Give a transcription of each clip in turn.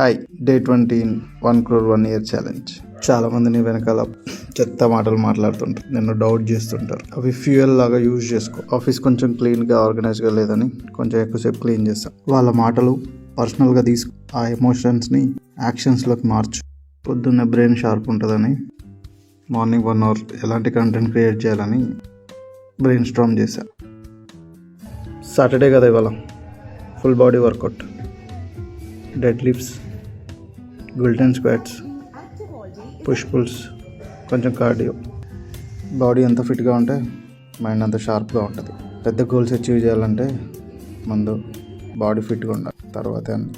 Hi, day 20 1 crore 1 year challenge. చాలా మంది నీ వెనకాల చెత్త మాటలు మాట్లాడుతుంటారు, నిన్ను డౌట్ చేస్తుంటారు. అవి ఫ్యూయల్ లాగా యూజ్ చేసుకో. ఆఫీస్ కొంచెం క్లీన్గా ఆర్గనైజ్గా లేదని కొంచెం ఎక్కువసేపు క్లీన్ చేస్తాం. వాళ్ళ మాటలు పర్సనల్గా తీసుకు ఆ ఎమోషన్స్ని యాక్షన్స్లోకి మార్చు. పొద్దున్నే బ్రెయిన్ షార్ప్ ఉంటుందని మార్నింగ్ 1 hour ఎలాంటి కంటెంట్ క్రియేట్ చేయాలని బ్రెయిన్ స్ట్రామ్ చేశా. సాటర్డే కదా ఇవాళ, full body workout, deadlifts, గుల్టెన్ స్క్వాట్స్, పుష్ పుల్స్, కొంచెం కార్డియో. బాడీ ఎంత ఫిట్గా ఉంటే మైండ్ అంత షార్ప్గా ఉంటుంది. పెద్ద గోల్స్ అచీవ్ చేయాలంటే ముందు బాడీ ఫిట్గా ఉండాలి, తర్వాత అన్ని.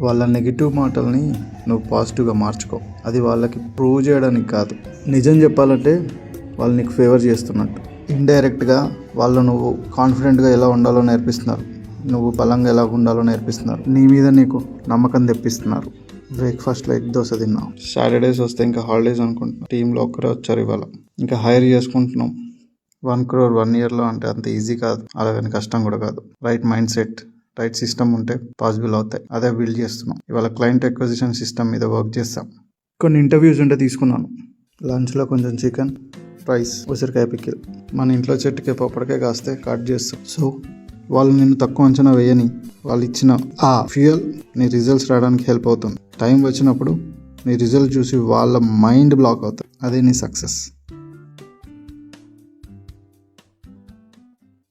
వాళ్ళ నెగిటివ్ మాటల్ని నువ్వు పాజిటివ్గా మార్చుకో. అది వాళ్ళకి ప్రూవ్ చేయడానికి కాదు, నిజం చెప్పాలంటే వాళ్ళు నీకు ఫేవర్ చేస్తున్నట్టు. ఇండైరెక్ట్గా వాళ్ళు నువ్వు కాన్ఫిడెంట్గా ఎలా ఉండాలో నేర్పిస్తున్నారు, నువ్వు బలంగా ఎలా ఉండాలో నేర్పిస్తున్నారు, నీ మీద నీకు నమ్మకం తెప్పిస్తున్నారు. బ్రేక్ఫాస్ట్లో ఎగ్ దోశ తిన్నాం. సాటర్డేస్ వస్తే ఇంకా హాలిడేస్ అనుకుంటున్నాం. టీంలో ఒక్కరే వచ్చారు ఇవాళ, ఇంకా హైర్ చేసుకుంటున్నాం. 1 crore 1 yearలో అంటే అంత ఈజీ కాదు, అలాగని కష్టం కూడా కాదు. Right mind set, right system ఉంటే పాసిబుల్ అవుతాయి. అదే బిల్డ్ చేస్తున్నాం. ఇవాళ క్లయింట్ ఎక్విజిషన్ సిస్టమ్ మీద వర్క్ చేస్తాం. కొన్ని ఇంటర్వ్యూస్ ఉంటే తీసుకున్నాను. లంచ్లో కొంచెం చికెన్, రైస్, ఉసిరికాయ పికిల్. మన ఇంట్లో చెట్టుకే పప్పడికే కాస్తే కట్ చేస్తాం. సో వాళ్ళు నిన్ను తక్కువ అంచనా వేయని, వాళ్ళు ఇచ్చిన ఆ ఫ్యూయల్ నీ రిజల్ట్స్ రావడానికి హెల్ప్ అవుతుంది. టైం వచ్చినప్పుడు నీ రిజల్ట్ చూసి వాళ్ళ మైండ్ బ్లాక్ అవుతుంది. అదే నీ సక్సెస్.